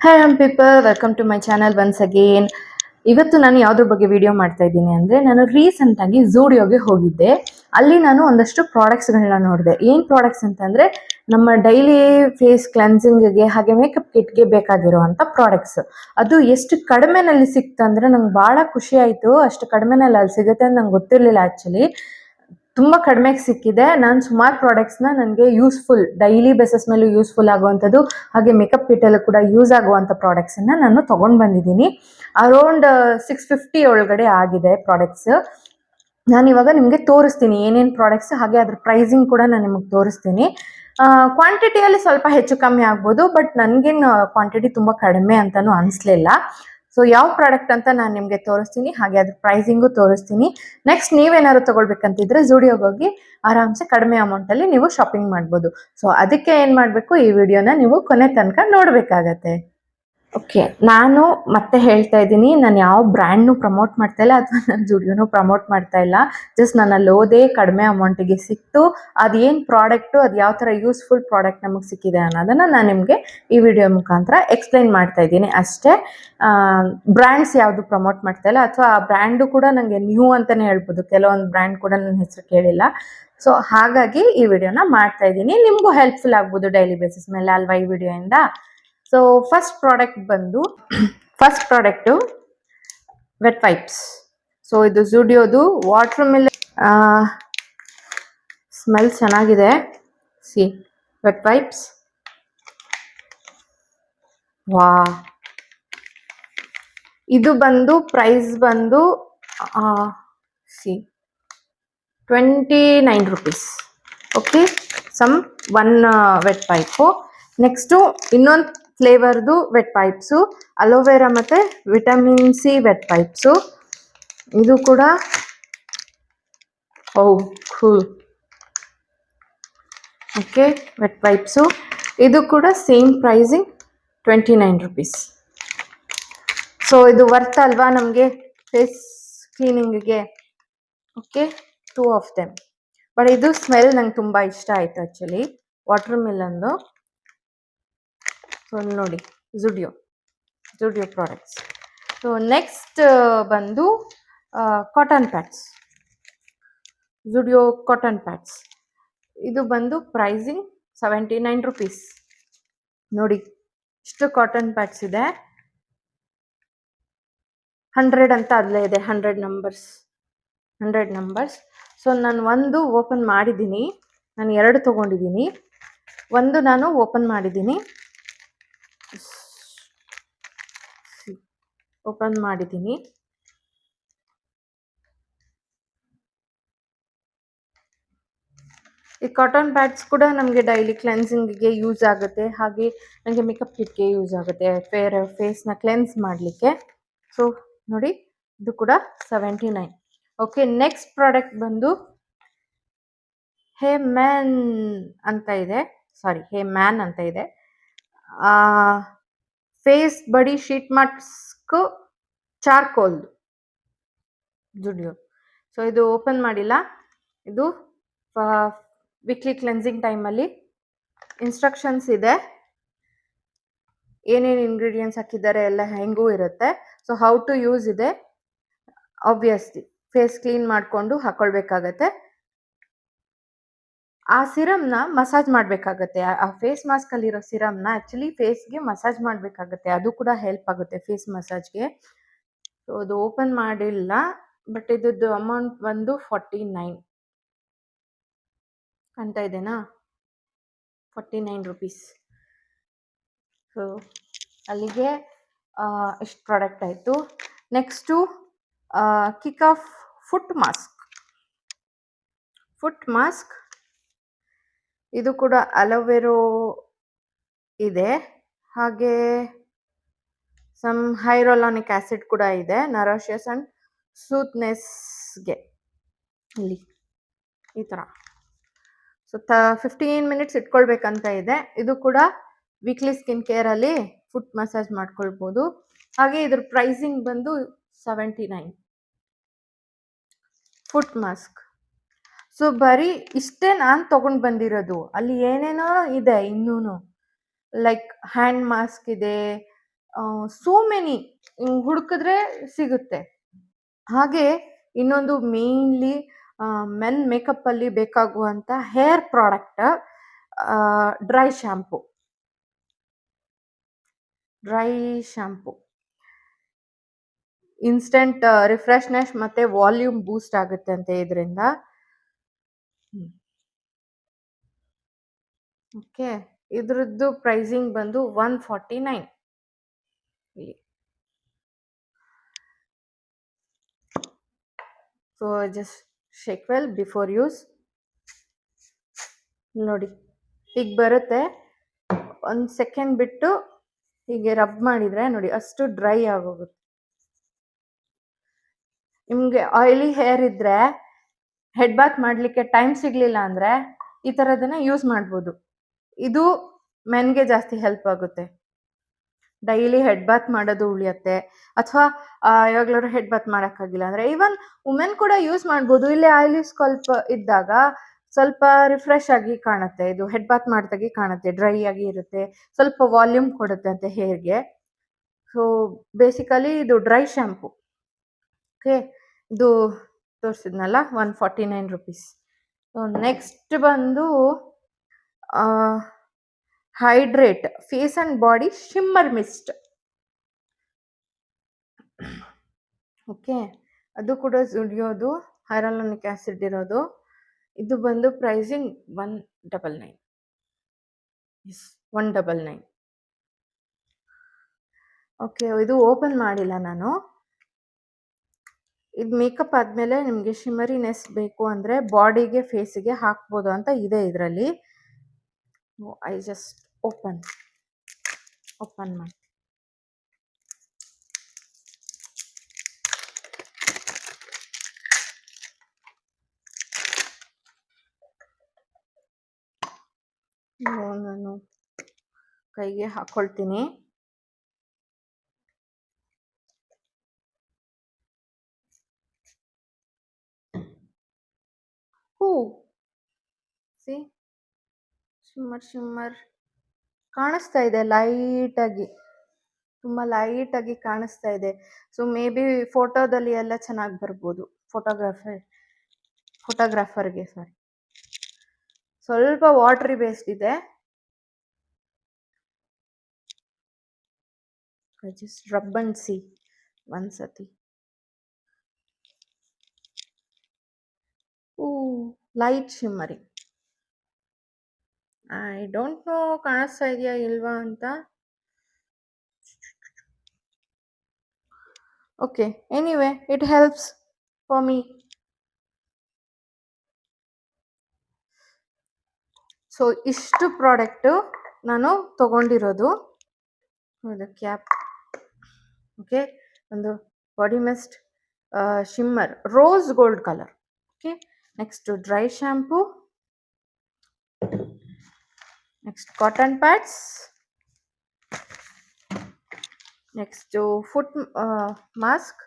Hi people, welcome to my channel once again. ಇವತ್ತು ನಾನು ಯಾವುದ್ರ ಬಗ್ಗೆ ವಿಡಿಯೋ ಮಾಡ್ತಾ ಇದ್ದೀನಿ ಅಂದರೆ, ನಾನು ರೀಸೆಂಟಾಗಿ ಝೂಡಿಯೋಗೆ ಹೋಗಿದ್ದೆ. ಅಲ್ಲಿ ನಾನು ಒಂದಷ್ಟು ಪ್ರಾಡಕ್ಟ್ಸ್ಗಳನ್ನ ನೋಡಿದೆ. ಏನು ಪ್ರಾಡಕ್ಟ್ಸ್ ಅಂತಂದರೆ, ನಮ್ಮ ಡೈಲಿ ಫೇಸ್ ಕ್ಲೆನ್ಸಿಂಗ್ಗೆ ಹಾಗೆ ಮೇಕಪ್ ಕಿಟ್ಗೆ ಬೇಕಾಗಿರುವಂಥ ಪ್ರಾಡಕ್ಟ್ಸ್. ಅದು ಎಷ್ಟು ಕಡಿಮೆನಲ್ಲಿ ಸಿಕ್ತಂದರೆ ನಂಗೆ ಭಾಳ ಖುಷಿ ಆಯಿತು. ಅಷ್ಟು ಕಡಿಮೆನಲ್ಲಿ ಅಲ್ಲಿ ಸಿಗುತ್ತೆ ಅಂತ ನಂಗೆ ಗೊತ್ತಿರಲಿಲ್ಲ ಆ್ಯಕ್ಚುಲಿ. ತುಂಬ ಕಡಿಮೆಗೆ ಸಿಕ್ಕಿದೆ. ನಾನು ಸುಮಾರು ಪ್ರಾಡಕ್ಟ್ಸ್ನ ನನಗೆ ಯೂಸ್ಫುಲ್, ಡೈಲಿ ಬೇಸಸ್ ಮೇಲೂ ಯೂಸ್ಫುಲ್ ಆಗುವಂಥದ್ದು, ಹಾಗೆ ಮೇಕಪ್ ಕಿಟ್ಟಲ್ಲೂ ಕೂಡ ಯೂಸ್ ಆಗುವಂಥ ಪ್ರಾಡಕ್ಟ್ಸನ್ನು ನಾನು ತೊಗೊಂಡು ಬಂದಿದ್ದೀನಿ. ಅರೌಂಡ್ 650 ಒಳಗಡೆ ಆಗಿದೆ ಪ್ರಾಡಕ್ಟ್ಸ್. ನಾನು ಇವಾಗ ನಿಮಗೆ ತೋರಿಸ್ತೀನಿ ಏನೇನು ಪ್ರಾಡಕ್ಟ್ಸ್, ಹಾಗೆ ಅದ್ರ ಪ್ರೈಸಿಂಗ್ ಕೂಡ ನಾನು ನಿಮಗೆ ತೋರಿಸ್ತೀನಿ. ಕ್ವಾಂಟಿಟಿಯಲ್ಲಿ ಸ್ವಲ್ಪ ಹೆಚ್ಚು ಕಮ್ಮಿ ಆಗ್ಬೋದು, ಬಟ್ ನನಗೇನು ಕ್ವಾಂಟಿಟಿ ತುಂಬ ಕಡಿಮೆ ಅಂತಲೂ ಅನಿಸ್ಲಿಲ್ಲ. ಸೊ ಯಾವ ಪ್ರಾಡಕ್ಟ್ ಅಂತ ನಾನು ನಿಮಗೆ ತೋರಿಸ್ತೀನಿ, ಹಾಗೆ ಅದ್ರ ಪ್ರೈಸಿಂಗು ತೋರಿಸ್ತೀನಿ. ನೆಕ್ಸ್ಟ್ ನೀವೇನಾದ್ರು ತೊಗೊಳ್ಬೇಕಂತಿದ್ರೆ ಝೂಡಿಯೋಗೆ ಹೋಗಿ ಆರಾಮ್ಸೆ ಕಡಿಮೆ ಅಮೌಂಟಲ್ಲಿ ನೀವು ಶಾಪಿಂಗ್ ಮಾಡ್ಬೋದು. ಸೊ ಅದಕ್ಕೆ ಏನು ಮಾಡಬೇಕು, ಈ ವಿಡಿಯೋನ ನೀವು ಕೊನೆ ತನಕ ನೋಡಬೇಕಾಗತ್ತೆ. ಓಕೆ, ನಾನು ಮತ್ತೆ ಹೇಳ್ತಾ ಇದ್ದೀನಿ, ನಾನು ಯಾವ ಬ್ರ್ಯಾಂಡ್ನು ಪ್ರಮೋಟ್ ಮಾಡ್ತಾ ಇಲ್ಲ, ಅಥವಾ ನಾನು ಝೂಡಿಯೋನು ಪ್ರಮೋಟ್ ಮಾಡ್ತಾ ಇಲ್ಲ. ಜಸ್ಟ್ ನಾನು ಅಲ್ಲಿ ಹೋದೆ, ಕಡಿಮೆ ಅಮೌಂಟಿಗೆ ಸಿಕ್ತು. ಅದೇನು ಪ್ರಾಡಕ್ಟು, ಅದು ಯಾವ ಥರ ಯೂಸ್ಫುಲ್ ಪ್ರಾಡಕ್ಟ್ ನಮಗೆ ಸಿಕ್ಕಿದೆ ಅನ್ನೋದನ್ನು ನಾನು ನಿಮಗೆ ಈ ವಿಡಿಯೋ ಮುಖಾಂತರ ಎಕ್ಸ್ಪ್ಲೈನ್ ಮಾಡ್ತಾ ಇದ್ದೀನಿ ಅಷ್ಟೇ. ಬ್ರ್ಯಾಂಡ್ಸ್ ಯಾವುದು ಪ್ರಮೋಟ್ ಮಾಡ್ತಾ ಇಲ್ಲ, ಅಥವಾ ಆ ಬ್ರ್ಯಾಂಡು ಕೂಡ ನನಗೆ ನ್ಯೂ ಅಂತಲೇ ಹೇಳ್ಬೋದು. ಕೆಲವೊಂದು ಬ್ರ್ಯಾಂಡ್ ಕೂಡ ನನ್ನ ಹೆಸರು ಕೇಳಿಲ್ಲ. ಸೊ ಹಾಗಾಗಿ ಈ ವಿಡಿಯೋನ ಮಾಡ್ತಾ ಇದ್ದೀನಿ. ನಿಮಗೂ ಹೆಲ್ಪ್ಫುಲ್ ಆಗ್ಬೋದು ಡೈಲಿ ಬೇಸಿಸ್ ಮೇಲೆ ಅಲ್ವಾ ಈ ವಿಡಿಯೋಯಿಂದ. So first product wet wipes. So ಇದು ಝೂಡಿಯೋದು ವಾಟರ್ ಮಿಲನ್. ಸ್ಮೆಲ್ ಚೆನ್ನಾಗಿದೆ. See, wet wipes. ವಾ, ಇದು ಬಂದು ಪ್ರೈಸ್ ಬಂದು see 29 rupees. Okay, some one wet wipe. Next ಇನ್ನೊಂದು ಫ್ಲೇವರ್ದು ವೆಟ್ ವೈಪ್ಸು, ಅಲೋವೆರಾ ಮತ್ತು ವಿಟಮಿನ್ ಸಿ ವೆಟ್ ವೈಪ್ಸು. ಇದು ಕೂಡ ಕೂಲ್. Okay, wet wipes. ಇದು ಕೂಡ ಸೇಮ್ ಪ್ರೈಸಿಂಗ್ 29 rupees. ಸೊ ಇದು ವರ್ತ್ ಅಲ್ವಾ ನಮಗೆ ಫೇಸ್ ಕ್ಲೀನಿಂಗಿಗೆ. Okay, 2 of them. ಬಟ್ ಇದು ಸ್ಮೆಲ್ ನಂಗೆ ತುಂಬ ಇಷ್ಟ ಆಯಿತು ಆ್ಯಕ್ಚುಲಿ, ವಾಟರ್ ಮಿಲನ್ದು. ಸೊ ನೋಡಿ, ಝೂಡಿಯೋ ಪ್ರಾಡಕ್ಟ್ಸ್. ಸೊ ನೆಕ್ಸ್ಟ್ ಬಂದು ಕಾಟನ್ ಪ್ಯಾಡ್ಸ್, ಝೂಡಿಯೋ ಕಾಟನ್ ಪ್ಯಾಡ್ಸ್. ಇದು ಬಂದು ಪ್ರೈಸಿಂಗ್ 79 rupees. ನೋಡಿ, ಇಷ್ಟು ಕಾಟನ್ ಪ್ಯಾಡ್ಸ್ ಇದೆ. 100 ಅಂತ ಅಲ್ಲೇ ಇದೆ, 100 ನಂಬರ್ಸ್. ಸೊ ನಾನು ಒಂದು ಓಪನ್ ಮಾಡಿದ್ದೀನಿ, ನಾನು 2 ತೊಗೊಂಡಿದ್ದೀನಿ. ಒಂದು ನಾನು ಓಪನ್ ಮಾಡಿದ್ದೀನಿ. ಈ ಕಾಟನ್ ಪ್ಯಾಡ್ಸ್ ಕೂಡ ನಮಗೆ ಡೈಲಿ ಕ್ಲೆನ್ಸಿಂಗಿಗೆ ಯೂಸ್ ಆಗುತ್ತೆ, ಹಾಗೆ ನನಗೆ ಮೇಕಪ್ ಕಿಟ್ಗೆ ಯೂಸ್ ಆಗುತ್ತೆ, ಫೇಸ್ನ ಕ್ಲೆನ್ಸ್ ಮಾಡಲಿಕ್ಕೆ. ಸೊ ನೋಡಿ, ಇದು ಕೂಡ 79. ಓಕೆ, ನೆಕ್ಸ್ಟ್ ಪ್ರಾಡಕ್ಟ್ ಬಂದು ಹೇ ಮ್ಯಾನ್ ಅಂತ ಇದೆ. ಫೇಸ್ ಬಡಿ ಶೀಟ್ ಮಾಸ್ಕ್ ಚಾರ್ಕೋಲ್ ಝೂಡಿಯೋ. ಸೊ ಇದು ಓಪನ್ ಮಾಡಿಲ್ಲ. ಇದು ವೀಕ್ಲಿ ಕ್ಲೆನ್ಸಿಂಗ್ ಟೈಮಲ್ಲಿ ಇನ್ಸ್ಟ್ರಕ್ಷನ್ಸ್ ಇದೆ, ಏನೇನು ಇಂಗ್ರೀಡಿಯೆಂಟ್ಸ್ ಹಾಕಿದ್ದಾರೆ ಎಲ್ಲ ಹೆಂಗೂ ಇರುತ್ತೆ. ಸೊ ಹೌ ಟು ಯೂಸ್ ಇದೆ. ಆಬ್ವಿಯಸ್ಲಿ ಫೇಸ್ ಕ್ಲೀನ್ ಮಾಡಿಕೊಂಡು ಹಾಕೊಳ್ಬೇಕಾಗತ್ತೆ. ಆ ಸಿರಮ್ನ ಮಸಾಜ್ ಮಾಡಬೇಕಾಗತ್ತೆ. ಆ ಫೇಸ್ ಮಾಸ್ಕಲ್ಲಿರೋ ಸಿರಮ್ನ ಆ್ಯಕ್ಚುಲಿ ಫೇಸ್ಗೆ ಮಸಾಜ್ ಮಾಡಬೇಕಾಗತ್ತೆ. ಅದು ಕೂಡ ಹೆಲ್ಪ್ ಆಗುತ್ತೆ ಫೇಸ್ ಮಸಾಜ್ಗೆ. ಸೊ ಅದು ಓಪನ್ ಮಾಡಿಲ್ಲ, ಬಟ್ ಇದ್ರದ್ದು ಅಮೌಂಟ್ ಬಂದು 49 ಅಂತ ಇದೆನಾ, 49 rupees. ಸೊ ಅಲ್ಲಿಗೆ ಇಷ್ಟು ಪ್ರಾಡಕ್ಟ್ ಆಯಿತು. Next kick of foot mask. ಇದು ಕೂಡ ಅಲೋವೆರೋ ಇದೆ, ಹಾಗೆ ಸಮ್ ಹೈರೋಲಾನಿಕ್ ಆ್ಯಸಿಡ್ ಕೂಡ ಇದೆ, ನರಾಷಿಯಸ್ ಆ್ಯಂಡ್ ಸೂತ್ನೆಸ್ಗೆ. ಇಲ್ಲಿ ಈ ಥರ. ಸೊ 15 minutes ಇಟ್ಕೊಳ್ಬೇಕಂತ ಇದೆ. ಇದು ಕೂಡ ವೀಕ್ಲಿ ಸ್ಕಿನ್ ಕೇರಲ್ಲಿ ಫುಟ್ ಮಸಾಜ್ ಮಾಡ್ಕೊಳ್ಬೋದು. ಹಾಗೆ ಇದ್ರ ಪ್ರೈಸಿಂಗ್ ಬಂದು 79 ಫುಟ್ ಮಾಸ್ಕ್. ಸೊ ಬರೀ ಇಷ್ಟೇ ನಾನು ತೊಗೊಂಡು ಬಂದಿರೋದು. ಅಲ್ಲಿ ಏನೇನೋ ಇದೆ ಇನ್ನೂ, ಲೈಕ್ ಹ್ಯಾಂಡ್ ಮಾಸ್ಕ್ ಇದೆ, ಸೋ ಮೆನಿ ಹುಡುಕಿದ್ರೆ ಸಿಗುತ್ತೆ. ಹಾಗೆ ಇನ್ನೊಂದು ಮೇನ್ಲಿ ಮೆನ್ ಮೇಕಪ್ ಅಲ್ಲಿ ಬೇಕಾಗುವಂತ hair product, dry shampoo. Instant refreshness ಮತ್ತೆ ವಾಲ್ಯೂಮ್ ಬೂಸ್ಟ್ ಆಗುತ್ತೆ ಅಂತೆ ಇದರಿಂದ. ಓಕೆ, ಇದ್ರದ್ದು ಪ್ರೈಸಿಂಗ್ ಬಂದು 149. So just shake well before use. ನೋಡಿ ಈಗ ಬರುತ್ತೆ, 1 ಸೆಕೆಂಡ್ ಬಿಟ್ಟು ಹೀಗೆ ರಬ್ ಮಾಡಿದ್ರೆ ನೋಡಿ ಅಷ್ಟು ಡ್ರೈ ಆಗೋಗುತ್ತೆ. ನಿಮ್ಗೆ ಆಯಿಲಿ ಹೇರ್ ಇದ್ರೆ, ಹೆಡ್ ಬಾತ್ ಮಾಡ್ಲಿಕ್ಕೆ ಟೈಮ್ ಸಿಗ್ಲಿಲ್ಲ ಅಂದ್ರೆ ಈ ತರದನ್ನ ಯೂಸ್ ಮಾಡ್ಬೋದು. ಇದು ಮೆನ್ಗೆ ಜಾಸ್ತಿ ಹೆಲ್ಪ್ ಆಗುತ್ತೆ. ಡೈಲಿ ಹೆಡ್ ಬಾತ್ ಮಾಡೋದು ಉಳಿಯತ್ತೆ, ಅಥವಾ ಯಾವಾಗ್ಲಾದ್ರು ಹೆಡ್ ಬಾತ್ ಮಾಡೋಕ್ಕಾಗಿಲ್ಲ ಅಂದ್ರೆ ಈವನ್ ವುಮೆನ್ ಕೂಡ ಯೂಸ್ ಮಾಡ್ಬೋದು. ಇಲ್ಲಿ ಆಯಿಲಿ ಸ್ಕಲ್ಪ್ ಇದ್ದಾಗ ಸ್ವಲ್ಪ ರಿಫ್ರೆಶ್ ಆಗಿ ಕಾಣುತ್ತೆ, ಇದು ಹೆಡ್ ಬಾತ್ ಮಾಡಿದಾಗೆ ಕಾಣುತ್ತೆ, ಡ್ರೈ ಆಗಿ ಇರುತ್ತೆ, ಸ್ವಲ್ಪ ವಾಲ್ಯೂಮ್ ಕೊಡುತ್ತೆ ಅಂತ ಹೇರ್ಗೆ. ಸೊ ಬೇಸಿಕಲಿ ಇದು ಡ್ರೈ ಶಾಂಪು. ಓಕೆ, ಇದು ತೋರಿಸಿದ್ನಲ್ಲ 149 ರುಪೀಸ್. ನೆಕ್ಸ್ಟ್ ಬಂದು hydrate face and body shimmer mist. Okay, ಅದು ಕೂಡ ಜುಡಿಯೋದು ಹೈರಾಲೋನಿಕ್ ಆಸಿಡ್ ಇರೋದು. ಇದು ಬಂದು ಪ್ರೈಸಿಂಗ್ 199. 199. ಓಕೆ, ಇದು ಓಪನ್ ಮಾಡಿಲ್ಲ ನಾನು. ಇದು ಮೇಕಪ್ ಆದಮೇಲೆ ನಿಮಗೆ ಶಿಮರಿನೆಸ್ ಬೇಕು ಅಂದರೆ ಬಾಡಿಗೆ ಫೇಸಿಗೆ ಹಾಕ್ಬೋದು ಅಂತ ಇದೆ ಇದರಲ್ಲಿ. ಐ ಜಸ್ಟ್ ಓಪನ್ ಮಾಡಿ. ನಾನು ಕೈಗೆ ಹಾಕ್ಕೊಳ್ತೀನಿ. ಸಿ ಶಿಮ್ಮರ್ ಕಾಣಿಸ್ತಾ ಇದೆ, ಲೈಟಾಗಿ, ತುಂಬ ಲೈಟಾಗಿ ಕಾಣಿಸ್ತಾ ಇದೆ. ಸೊ ಮೇ ಬಿ ಫೋಟೋದಲ್ಲಿ ಎಲ್ಲ ಚೆನ್ನಾಗಿ ಬರ್ಬೋದು, ಫೋಟೋಗ್ರಾಫರ್ಗೆ ಸಾರಿ. ಸ್ವಲ್ಪ ವಾಟ್ರಿ ಬೇಸ್ಡ್ ಇದೆ. ಜಸ್ಟ್ ರಬ್ ಅಂಡ್ ಸಿ ಒಂದ್ಸತಿ. Light shimmering. I don't know ಕಾಣಿಸ್ತಾ ಇದೆಯಾ ಇಲ್ವಾ ಅಂತ. Okay, anyway it helps for me. So ಇಷ್ಟು ಪ್ರಾಡಕ್ಟು ನಾನು ತಗೊಂಡಿರೋದು. ಇದು ಕ್ಯಾಪ್. ಓಕೆ, ಒಂದು body mist shimmer rose gold colour. Okay, next dry shampoo, next cotton pads, next foot mask,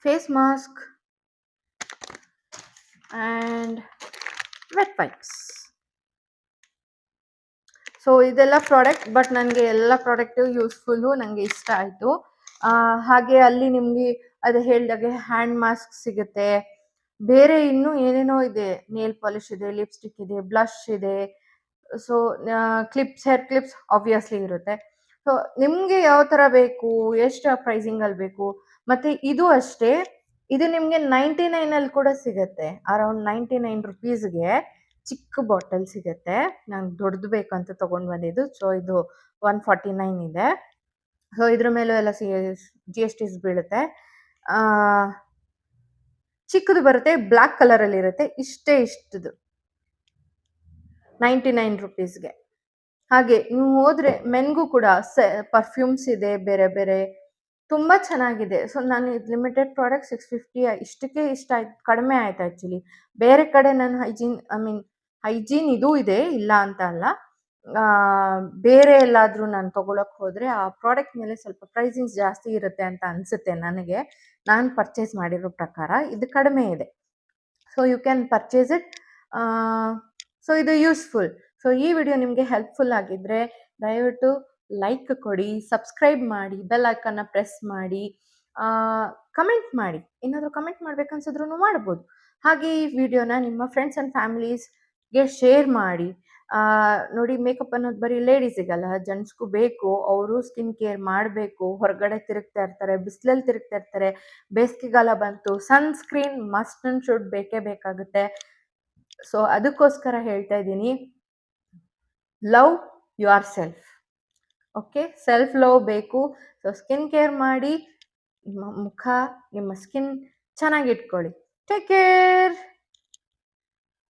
face mask and wet wipes. So ಇದೆಲ್ಲ product, but ನನಗೆ ಎಲ್ಲ product useful, ನನಗೆ ಇಷ್ಟ ಆಯಿತು. ಹಾಗೆ ಅಲ್ಲಿ ನಿಮಗೆ ಅದು ಹೇಳಿದಾಗೆ ಹ್ಯಾಂಡ್ ಮಾಸ್ಕ್ ಸಿಗುತ್ತೆ, ಬೇರೆ ಇನ್ನೂ ಏನೇನೋ ಇದೆ, ನೇಲ್ ಪಾಲಿಶ್ ಇದೆ, ಲಿಪ್ಸ್ಟಿಕ್ ಇದೆ, ಬ್ಲಷ್ ಇದೆ. So clips, hair clips obviously ಇರುತ್ತೆ. ಸೊ ನಿಮಗೆ ಯಾವ ಥರ ಬೇಕು, ಎಷ್ಟು ಪ್ರೈಸಿಂಗಲ್ಲಿ ಬೇಕು, ಮತ್ತು ಇದು ಅಷ್ಟೇ, ಇದು ನಿಮಗೆ 99ಅಲ್ಲಿ ಕೂಡ ಸಿಗುತ್ತೆ. ಅರೌಂಡ್ 99 ರುಪೀಸ್ಗೆ ಚಿಕ್ಕ ಬಾಟಲ್ ಸಿಗುತ್ತೆ. ನಂಗೆ ದೊಡ್ಡದು ಬೇಕಂತ ತೊಗೊಂಡು ಬಂದಿದ್ದು. ಸೊ ಇದು 149 ಇದೆ. ಸೊ ಇದ್ರ ಮೇಲೂ ಎಲ್ಲ GST ಬೀಳುತ್ತೆ. ಚಿಕ್ಕದು ಬರುತ್ತೆ, ಬ್ಲ್ಯಾಕ್ ಕಲರಲ್ಲಿ ಇರುತ್ತೆ, ಇಷ್ಟದು 99 ರುಪೀಸ್ಗೆ. ಹಾಗೆ ನೀವು ಹೋದರೆ ಮೆನ್ಗೂ ಕೂಡ ಪರ್ಫ್ಯೂಮ್ಸ್ ಇದೆ, ಬೇರೆ ಬೇರೆ ತುಂಬ ಚೆನ್ನಾಗಿದೆ. ಸೊ ನಾನು ಇದು ಲಿಮಿಟೆಡ್ ಪ್ರಾಡಕ್ಟ್ 650 ಇಷ್ಟಕ್ಕೆ ಇಷ್ಟ ಆಯ್ತು, ಕಡಿಮೆ ಆಯ್ತು ಆ್ಯಕ್ಚುಲಿ. ಬೇರೆ ಕಡೆ ನಾನು ಹೈಜೀನ್ ಇದೂ ಇದೆ, ಇಲ್ಲ ಅಂತ ಅಲ್ಲ. ಬೇರೆ ಎಲ್ಲಾದರೂ ನಾನು ತೊಗೊಳಕ್ಕೆ ಹೋದರೆ ಆ ಪ್ರಾಡಕ್ಟ್ ಮೇಲೆ ಸ್ವಲ್ಪ ಪ್ರೈಸಿಂಗ್ಸ್ ಜಾಸ್ತಿ ಇರುತ್ತೆ ಅಂತ ಅನಿಸುತ್ತೆ ನನಗೆ. ನಾನು ಪರ್ಚೇಸ್ ಮಾಡಿರೋ ಪ್ರಕಾರ ಇದು ಕಡಿಮೆ ಇದೆ. So you can purchase it. So ಇದು ಯೂಸ್ಫುಲ್. ಸೊ ಈ ವಿಡಿಯೋ ನಿಮಗೆ ಹೆಲ್ಪ್ಫುಲ್ ಆಗಿದ್ದರೆ ದಯವಿಟ್ಟು ಲೈಕ್ ಕೊಡಿ, ಸಬ್ಸ್ಕ್ರೈಬ್ ಮಾಡಿ, ಬೆಲ್ ಐಕನ್ನ ಪ್ರೆಸ್ ಮಾಡಿ, ಕಮೆಂಟ್ ಮಾಡಿ. ಏನಾದರೂ ಕಮೆಂಟ್ ಮಾಡ್ಬೇಕನ್ಸಿದ್ರು ಮಾಡ್ಬೋದು. ಹಾಗೆ ಈ ವಿಡಿಯೋನ ನಿಮ್ಮ ಫ್ರೆಂಡ್ಸ್ ಆ್ಯಂಡ್ ಫ್ಯಾಮಿಲೀಸ್ಗೆ ಶೇರ್ ಮಾಡಿ. ನೋಡಿ, ಮೇಕಪ್ ಅನ್ನೋದು ಬರೀ ಲೇಡೀಸಿಗಲ್ಲ, ಜೆಂಟ್ಸ್ಗೂ ಬೇಕು. ಅವರು ಸ್ಕಿನ್ ಕೇರ್ ಮಾಡಬೇಕು. ಹೊರಗಡೆ ತಿರುಗ್ತಾ ಇರ್ತಾರೆ, ಬಿಸಿಲಲ್ಲಿ ತಿರುಗ್ತಾ ಇರ್ತಾರೆ, ಬೇಸಿಗೆಗಾಲ ಬಂತು, ಸನ್ಸ್ಕ್ರೀನ್ ಮಸ್ಟ್ ಆ್ಯಂಡ್ ಶುಡ್ ಬೇಕೇ ಬೇಕಾಗುತ್ತೆ. ಸೊ ಅದಕ್ಕೋಸ್ಕರ ಹೇಳ್ತಾ ಇದ್ದೀನಿ, love your self. Okay, self love ಬೇಕು. ಸೊ ಸ್ಕಿನ್ ಕೇರ್ ಮಾಡಿ, ನಿಮ್ಮ ಮುಖ, ನಿಮ್ಮ ಸ್ಕಿನ್ ಚೆನ್ನಾಗಿಟ್ಕೊಳ್ಳಿ. Take care.